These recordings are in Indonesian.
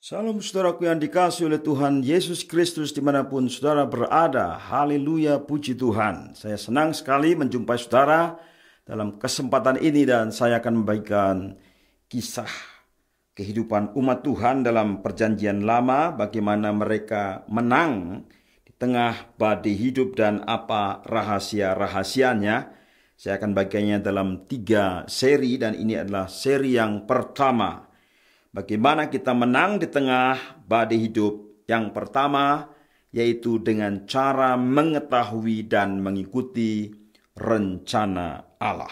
Salam saudaraku yang dikasihi oleh Tuhan Yesus Kristus dimanapun saudara berada. Haleluya, puji Tuhan. Saya senang sekali menjumpai saudara dalam kesempatan ini dan saya akan membagikan kisah kehidupan umat Tuhan dalam perjanjian lama, bagaimana mereka menang di tengah badai hidup dan apa rahasia-rahasianya. Saya akan bagikannya dalam 3 seri dan ini adalah seri yang pertama. Bagaimana kita menang di tengah badai hidup? Yang pertama yaitu dengan cara mengetahui dan mengikuti rencana Allah.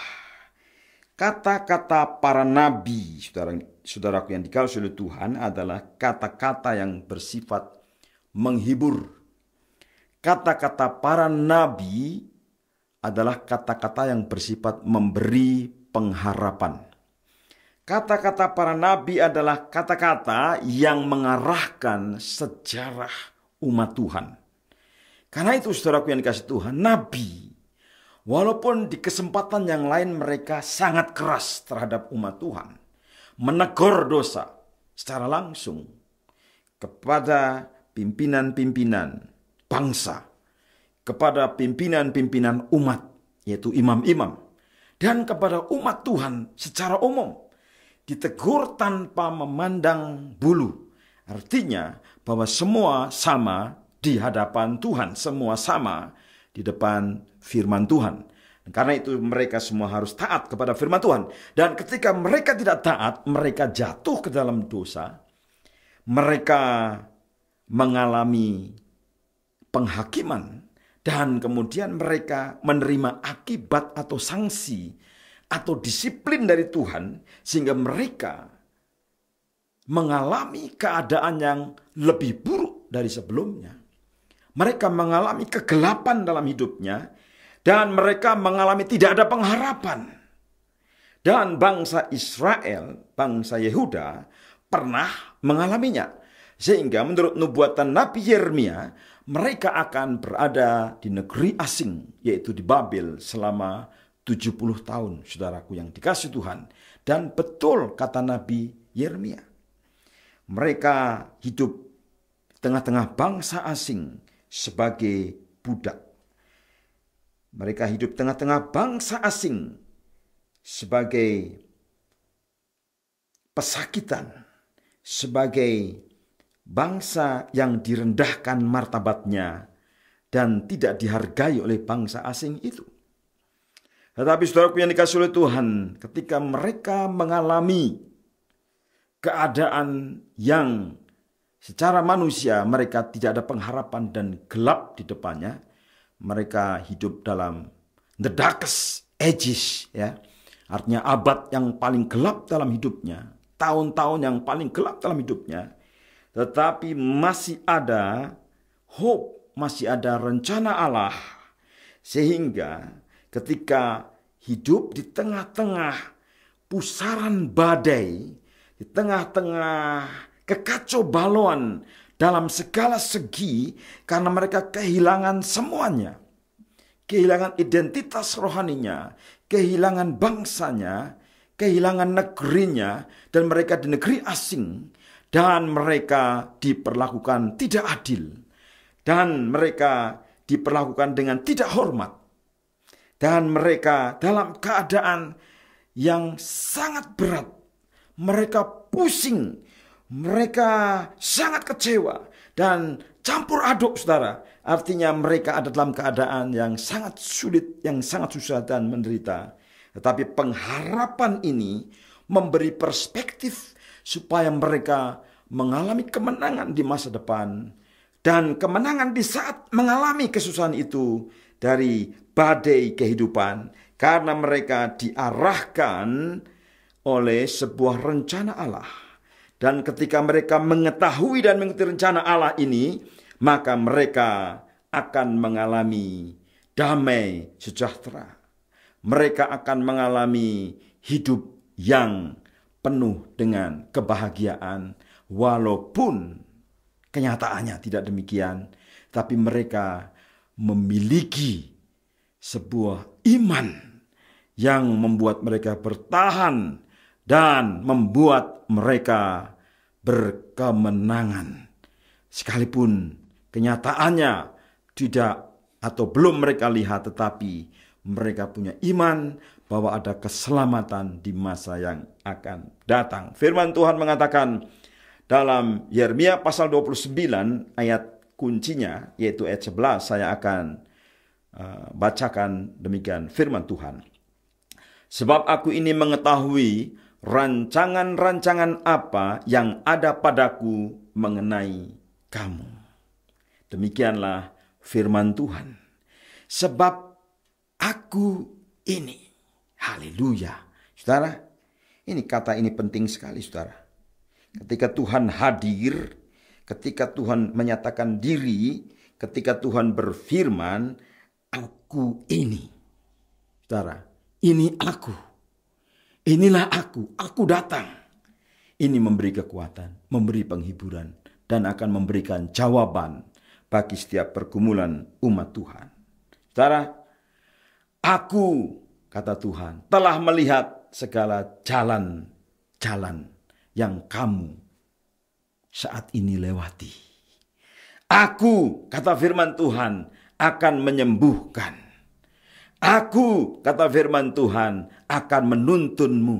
Kata-kata para nabi, saudaraku yang dikasihi oleh Tuhan, adalah kata-kata yang bersifat menghibur. Kata-kata para nabi adalah kata-kata yang bersifat memberi pengharapan. Kata-kata para nabi adalah kata-kata yang mengarahkan sejarah umat Tuhan. Karena itu saudaraku yang dikasihi Tuhan, nabi, walaupun di kesempatan yang lain mereka sangat keras terhadap umat Tuhan, menegur dosa secara langsung kepada pimpinan-pimpinan bangsa, kepada pimpinan-pimpinan umat, yaitu imam-imam, dan kepada umat Tuhan secara umum. Ditegur tanpa memandang bulu. Artinya bahwa semua sama di hadapan Tuhan. Semua sama di depan firman Tuhan. Dan karena itu mereka semua harus taat kepada firman Tuhan. Dan ketika mereka tidak taat, mereka jatuh ke dalam dosa. Mereka mengalami penghakiman. Dan kemudian mereka menerima akibat atau sanksi atau disiplin dari Tuhan, sehingga mereka mengalami keadaan yang lebih buruk dari sebelumnya. Mereka mengalami kegelapan dalam hidupnya, dan mereka mengalami tidak ada pengharapan. Dan bangsa Israel, bangsa Yehuda, pernah mengalaminya. Sehingga menurut nubuatan Nabi Yeremia, mereka akan berada di negeri asing, yaitu di Babel, selama 70 tahun, saudaraku yang dikasihi Tuhan. Dan betul kata Nabi Yeremia. Mereka hidup di tengah-tengah bangsa asing sebagai budak. Mereka hidup di tengah-tengah bangsa asing sebagai pesakitan, sebagai bangsa yang direndahkan martabatnya dan tidak dihargai oleh bangsa asing itu. Tetapi saudaraku yang dikasihi oleh Tuhan, ketika mereka mengalami keadaan yang secara manusia mereka tidak ada pengharapan dan gelap di depannya, mereka hidup dalam the darkest ages, ya. Artinya abad yang paling gelap dalam hidupnya, tahun-tahun yang paling gelap dalam hidupnya, tetapi masih ada hope, masih ada rencana Allah, sehingga ketika hidup di tengah-tengah pusaran badai, di tengah-tengah kekacaubaluan dalam segala segi, karena mereka kehilangan semuanya. Kehilangan identitas rohaninya, kehilangan bangsanya, kehilangan negerinya, dan mereka di negeri asing, dan mereka diperlakukan tidak adil, dan mereka diperlakukan dengan tidak hormat. Dan mereka dalam keadaan yang sangat berat. Mereka pusing. Mereka sangat kecewa. Dan campur aduk, saudara. Artinya mereka ada dalam keadaan yang sangat sulit, yang sangat susah dan menderita. Tetapi pengharapan ini memberi perspektif supaya mereka mengalami kemenangan di masa depan. Dan kemenangan di saat mengalami kesusahan itu dari badai kehidupan, karena mereka diarahkan oleh sebuah rencana Allah. Dan ketika mereka mengetahui dan mengikuti rencana Allah ini, maka mereka akan mengalami damai sejahtera. Mereka akan mengalami hidup yang penuh dengan kebahagiaan, walaupun kenyataannya tidak demikian, tapi mereka memiliki sebuah iman yang membuat mereka bertahan dan membuat mereka berkemenangan. Sekalipun kenyataannya tidak atau belum mereka lihat, tetapi mereka punya iman bahwa ada keselamatan di masa yang akan datang. Firman Tuhan mengatakan dalam Yeremia pasal 29 ayat kuncinya, yaitu ayat 11, saya akan bacakan demikian firman Tuhan. Sebab aku ini mengetahui rancangan-rancangan apa yang ada padaku mengenai kamu. Demikianlah firman Tuhan. Sebab aku ini. Haleluya. Saudara, ini kata ini penting sekali, saudara. Ketika Tuhan hadir, ketika Tuhan menyatakan diri, ketika Tuhan berfirman, aku ini. Saudara, ini aku. Inilah aku datang. Ini memberi kekuatan, memberi penghiburan, dan akan memberikan jawaban bagi setiap pergumulan umat Tuhan. Saudara, aku, kata Tuhan, telah melihat segala jalan-jalan yang kamu saat ini lewati. Aku, kata firman Tuhan, akan menyembuhkan. Aku, kata firman Tuhan, akan menuntunmu.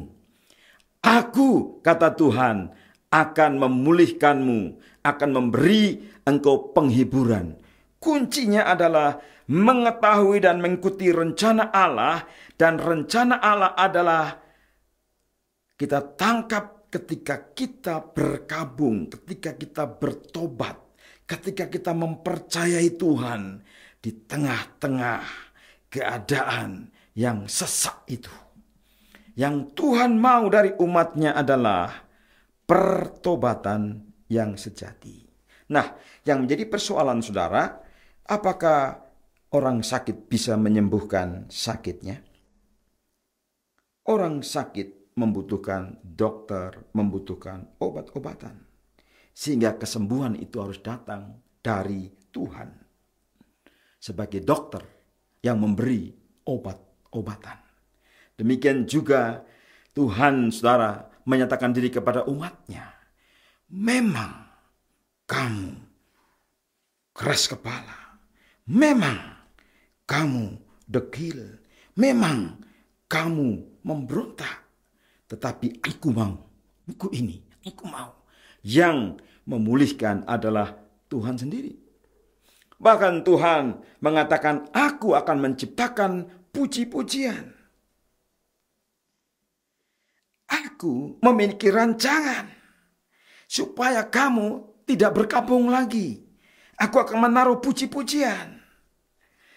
Aku, kata Tuhan, akan memulihkanmu, akan memberi engkau penghiburan. Kuncinya adalah mengetahui dan mengikuti rencana Allah. Dan rencana Allah adalah kita tangkap ketika kita berkabung, ketika kita bertobat, ketika kita mempercayai Tuhan di tengah-tengah keadaan yang sesak itu. Yang Tuhan mau dari umatnya adalah pertobatan yang sejati. Nah, yang menjadi persoalan saudara, apakah orang sakit bisa menyembuhkan sakitnya? Orang sakit membutuhkan dokter, membutuhkan obat-obatan. Sehingga kesembuhan itu harus datang dari Tuhan. Sebagai dokter yang memberi obat-obatan. Demikian juga Tuhan, saudara, menyatakan diri kepada umatnya. Memang kamu keras kepala. Memang kamu degil. Memang kamu memberontak. Tetapi aku mau. Aku mau. Yang memulihkan adalah Tuhan sendiri. Bahkan Tuhan mengatakan, aku akan menciptakan puji-pujian. Aku memiliki rancangan supaya kamu tidak berkabung lagi. Aku akan menaruh puji-pujian.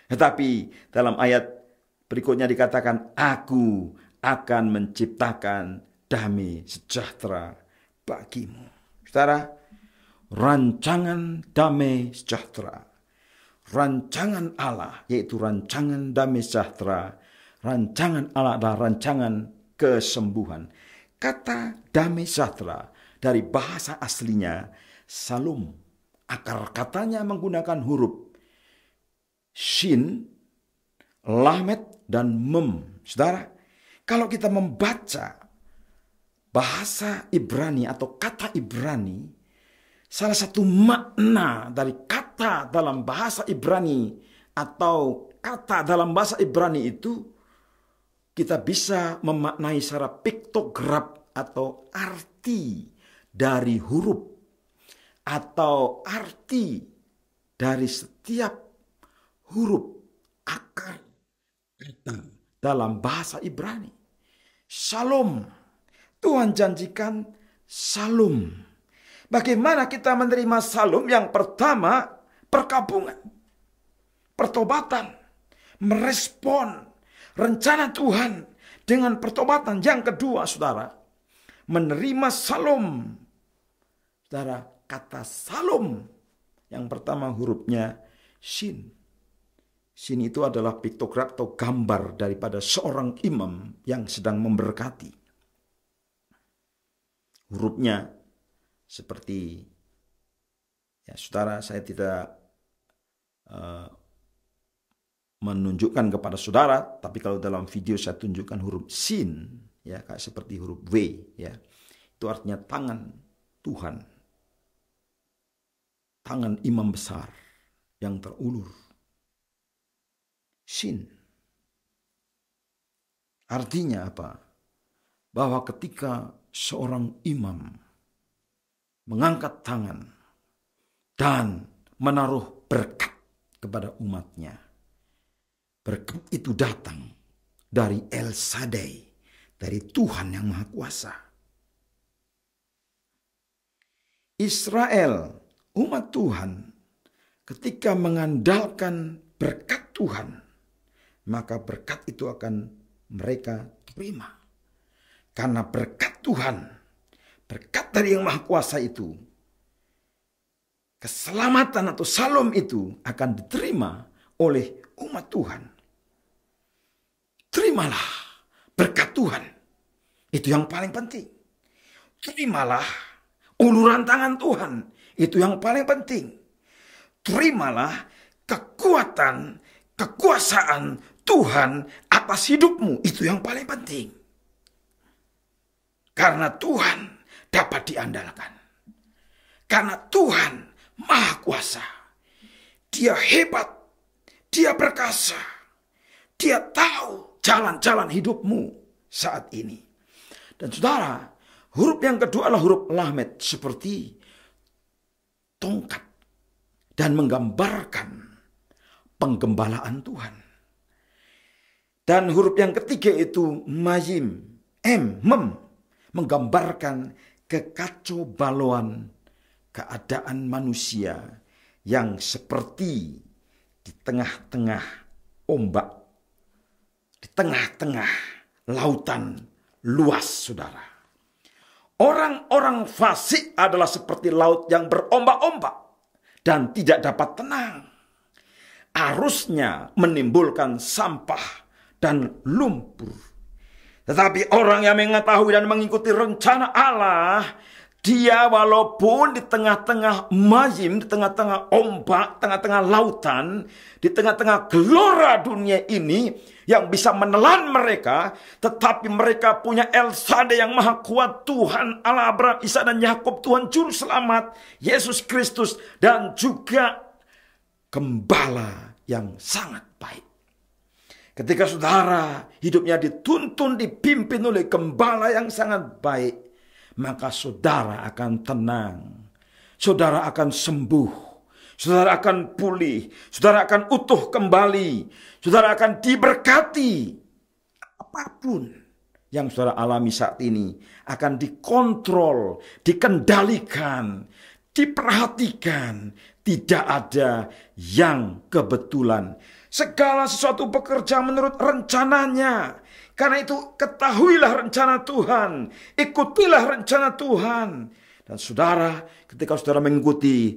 Tetapi dalam ayat berikutnya dikatakan, aku akan menciptakan damai sejahtera bagimu. Saudara, rancangan damai sejahtera, rancangan Allah, yaitu rancangan damai sejahtera, rancangan Allah adalah rancangan kesembuhan. Kata damai sejahtera dari bahasa aslinya salum. Akar katanya menggunakan huruf shin, lamet, dan mem. Saudara, kalau kita membaca bahasa Ibrani atau kata Ibrani, salah satu makna dari kata dalam bahasa Ibrani atau kata dalam bahasa Ibrani itu kita bisa memaknai secara piktograf atau arti dari huruf atau arti dari setiap huruf akar kata dalam bahasa Ibrani. Shalom. Tuhan janjikan shalom. Bagaimana kita menerima shalom? Yang pertama, perkabungan, pertobatan, merespon rencana Tuhan dengan pertobatan. Yang kedua, saudara, menerima shalom. Saudara, kata shalom yang pertama hurufnya shin. Shin itu adalah piktograf atau gambar daripada seorang imam yang sedang memberkati. Hurufnya seperti, ya saudara, saya tidak menunjukkan kepada saudara, tapi kalau dalam video saya tunjukkan huruf sin, ya kayak seperti huruf W, ya itu artinya tangan Tuhan, tangan imam besar yang terulur. Shin. Artinya apa? Bahwa ketika seorang imam mengangkat tangan dan menaruh berkat kepada umatnya, berkat itu datang dari El Shaddai, dari Tuhan yang Maha Kuasa. Israel, umat Tuhan, ketika mengandalkan berkat Tuhan, maka berkat itu akan mereka terima. Karena berkat Tuhan, berkat dari yang Maha Kuasa itu, keselamatan atau salom itu akan diterima oleh umat Tuhan. Terimalah berkat Tuhan. Itu yang paling penting. Terimalah uluran tangan Tuhan. Itu yang paling penting. Terimalah kekuatan, kekuasaan Tuhan atas hidupmu. Itu yang paling penting. Karena Tuhan dapat diandalkan. Karena Tuhan Maha Kuasa. Dia hebat. Dia perkasa. Dia tahu jalan-jalan hidupmu saat ini. Dan saudara, huruf yang kedua adalah huruf lamed, seperti tongkat dan menggambarkan penggembalaan Tuhan. Dan huruf yang ketiga itu mayim, mem, menggambarkan kekacaubaluan keadaan manusia yang seperti di tengah-tengah ombak, di tengah-tengah lautan luas, saudara. Orang-orang fasik adalah seperti laut yang berombak-ombak dan tidak dapat tenang. Arusnya menimbulkan sampah dan lumpur. Tetapi orang yang mengetahui dan mengikuti rencana Allah, dia walaupun di tengah-tengah mayim, di tengah-tengah ombak, tengah-tengah lautan, di tengah-tengah gelora dunia ini yang bisa menelan mereka, tetapi mereka punya El Shaddai yang Maha Kuat, Tuhan Allah Abraham, Ishak dan Yakub, Tuhan Juru Selamat, Yesus Kristus, dan juga Gembala yang sangat baik. Ketika saudara hidupnya dituntun, dipimpin oleh Gembala yang sangat baik, maka saudara akan tenang. Saudara akan sembuh. Saudara akan pulih. Saudara akan utuh kembali. Saudara akan diberkati. Apapun yang saudara alami saat ini akan dikontrol, dikendalikan, diperhatikan. Tidak ada yang kebetulan. Segala sesuatu bekerja menurut rencananya. Karena itu ketahuilah rencana Tuhan. Ikutilah rencana Tuhan. Dan saudara, ketika saudara mengikuti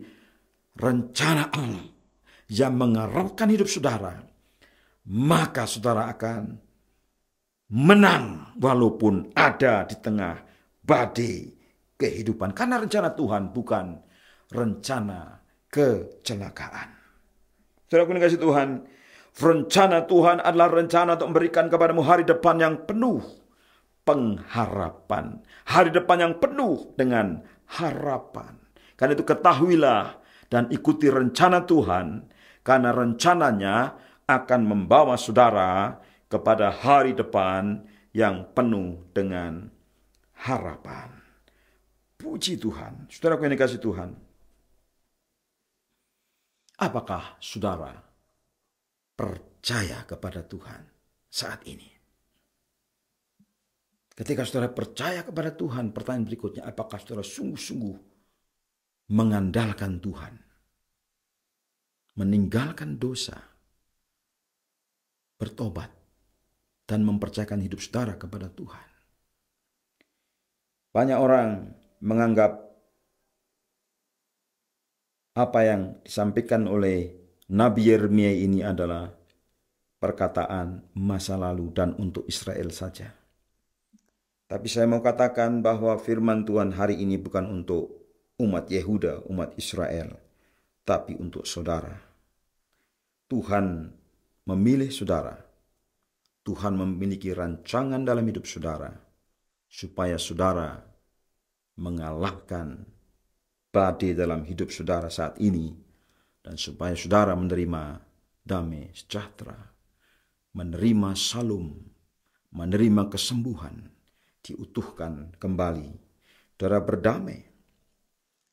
rencana Allah yang mengarahkan hidup saudara, maka saudara akan menang walaupun ada di tengah badai kehidupan. Karena rencana Tuhan bukan rencana kecelakaan. Saudara yang dikasihi Tuhan, rencana Tuhan adalah rencana untuk memberikan kepadamu hari depan yang penuh pengharapan. Hari depan yang penuh dengan harapan. Karena itu ketahuilah dan ikuti rencana Tuhan. Karena rencananya akan membawa saudara kepada hari depan yang penuh dengan harapan. Puji Tuhan. Saudara yang dikasihi Tuhan, apakah saudara percaya kepada Tuhan saat ini? Ketika saudara percaya kepada Tuhan, pertanyaan berikutnya, apakah saudara sungguh-sungguh mengandalkan Tuhan? Meninggalkan dosa, bertobat, dan mempercayakan hidup saudara kepada Tuhan. Banyak orang menganggap apa yang disampaikan oleh Nabi Yeremia ini adalah perkataan masa lalu dan untuk Israel saja. Tapi saya mau katakan bahwa firman Tuhan hari ini bukan untuk umat Yehuda, umat Israel, tapi untuk saudara. Tuhan memilih saudara. Tuhan memiliki rancangan dalam hidup saudara, supaya saudara mengalahkan badai dalam hidup saudara saat ini, dan supaya saudara menerima damai sejahtera, menerima salum, menerima kesembuhan, diutuhkan kembali. Saudara berdamai.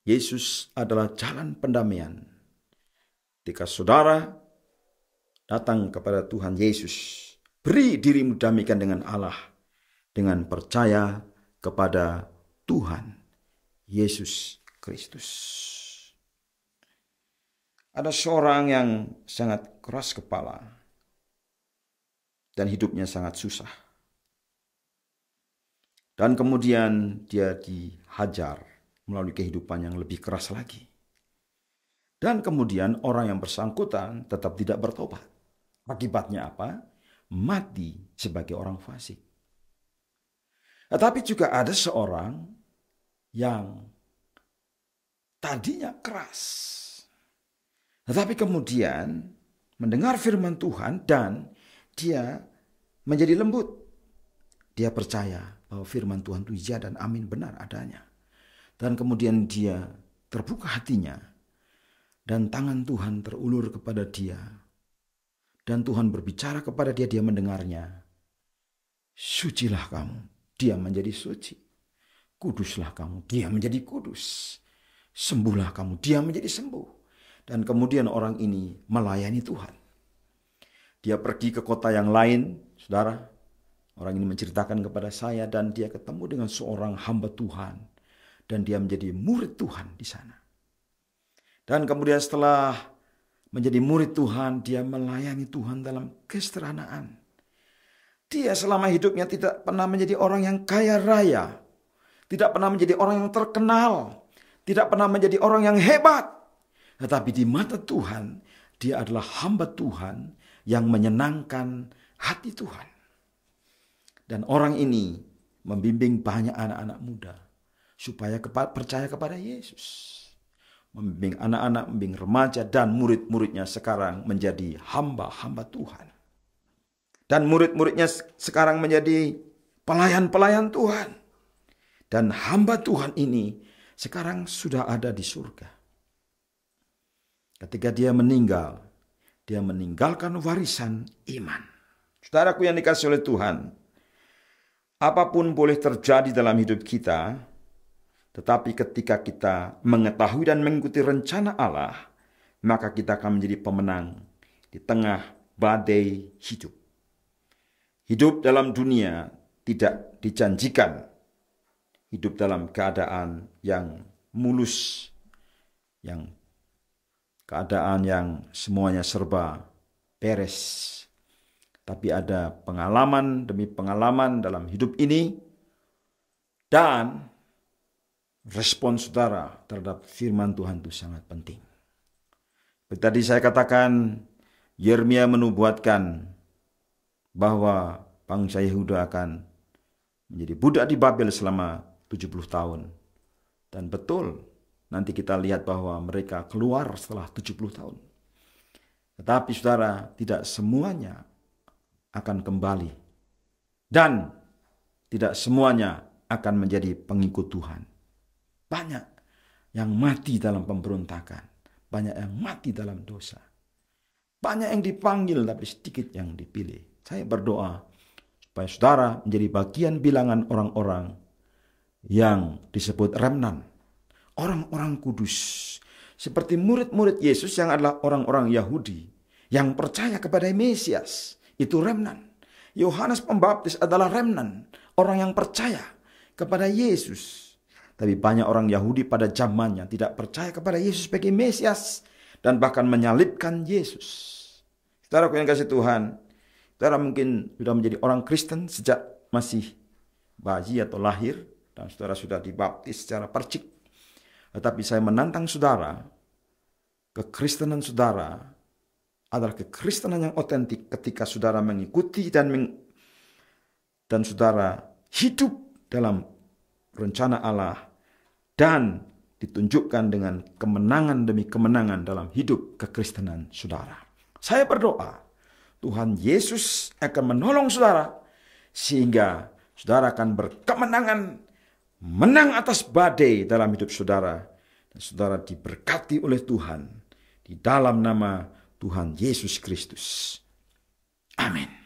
Yesus adalah jalan pendamaian. Ketika saudara datang kepada Tuhan Yesus, beri dirimu damaikan dengan Allah, dengan percaya kepada Tuhan Yesus Kristus. Ada seorang yang sangat keras kepala dan hidupnya sangat susah. Dan kemudian dia dihajar melalui kehidupan yang lebih keras lagi. Dan kemudian orang yang bersangkutan tetap tidak bertobat. Akibatnya apa? Mati sebagai orang fasik. Tetapi juga ada seorang yang tadinya keras, tetapi kemudian mendengar firman Tuhan dan dia menjadi lembut. Dia percaya bahwa firman Tuhan itu ya dan amin, benar adanya. Dan kemudian dia terbuka hatinya dan tangan Tuhan terulur kepada dia. Dan Tuhan berbicara kepada dia, dia mendengarnya. Sucilah kamu, dia menjadi suci. Kuduslah kamu, dia menjadi kudus. Sembuhlah kamu, dia menjadi sembuh. Dan kemudian orang ini melayani Tuhan. Dia pergi ke kota yang lain, saudara. Orang ini menceritakan kepada saya dan dia ketemu dengan seorang hamba Tuhan. Dan dia menjadi murid Tuhan di sana. Dan kemudian setelah menjadi murid Tuhan, dia melayani Tuhan dalam kesederhanaan. Dia selama hidupnya tidak pernah menjadi orang yang kaya raya. Tidak pernah menjadi orang yang terkenal. Tidak pernah menjadi orang yang hebat. Tetapi di mata Tuhan, dia adalah hamba Tuhan yang menyenangkan hati Tuhan. Dan orang ini membimbing banyak anak-anak muda supaya percaya kepada Yesus. Membimbing anak-anak, membimbing remaja dan murid-muridnya sekarang menjadi hamba-hamba Tuhan. Dan murid-muridnya sekarang menjadi pelayan-pelayan Tuhan. Dan hamba Tuhan ini sekarang sudah ada di surga. Ketika dia meninggal, dia meninggalkan warisan iman. Saudaraku yang dikasihi oleh Tuhan, apapun boleh terjadi dalam hidup kita, tetapi ketika kita mengetahui dan mengikuti rencana Allah, maka kita akan menjadi pemenang di tengah badai hidup. Hidup dalam dunia tidak dijanjikan hidup dalam keadaan yang mulus, yang keadaan yang semuanya serba beres. Tapi ada pengalaman demi pengalaman dalam hidup ini dan respon saudara terhadap firman Tuhan itu sangat penting. Seperti tadi saya katakan, Yeremia menubuatkan bahwa bangsa Yehuda akan menjadi budak di Babel selama 70 tahun. Dan betul, nanti kita lihat bahwa mereka keluar setelah 70 tahun. Tetapi saudara, tidak semuanya akan kembali. Dan tidak semuanya akan menjadi pengikut Tuhan. Banyak yang mati dalam pemberontakan. Banyak yang mati dalam dosa. Banyak yang dipanggil tapi sedikit yang dipilih. Saya berdoa supaya saudara menjadi bagian bilangan orang-orang yang disebut remnant. Orang-orang kudus. Seperti murid-murid Yesus yang adalah orang-orang Yahudi. Yang percaya kepada Mesias. Itu remnant. Yohanes Pembaptis adalah remnant. Orang yang percaya kepada Yesus. Tapi banyak orang Yahudi pada zamannya tidak percaya kepada Yesus sebagai Mesias. Dan bahkan menyalibkan Yesus. Saudara yang kasih Tuhan. Saudara mungkin sudah menjadi orang Kristen sejak masih bayi atau lahir. Dan saudara sudah dibaptis secara percik. Tetapi saya menantang saudara. Kekristenan saudara adalah kekristenan yang otentik ketika saudara mengikuti dan saudara hidup dalam rencana Allah. Dan ditunjukkan dengan kemenangan demi kemenangan dalam hidup kekristenan saudara. Saya berdoa, Tuhan Yesus akan menolong saudara, sehingga saudara akan berkemenangan, menang atas badai dalam hidup saudara. Saudara diberkati oleh Tuhan di dalam nama Tuhan Yesus Kristus. Amin.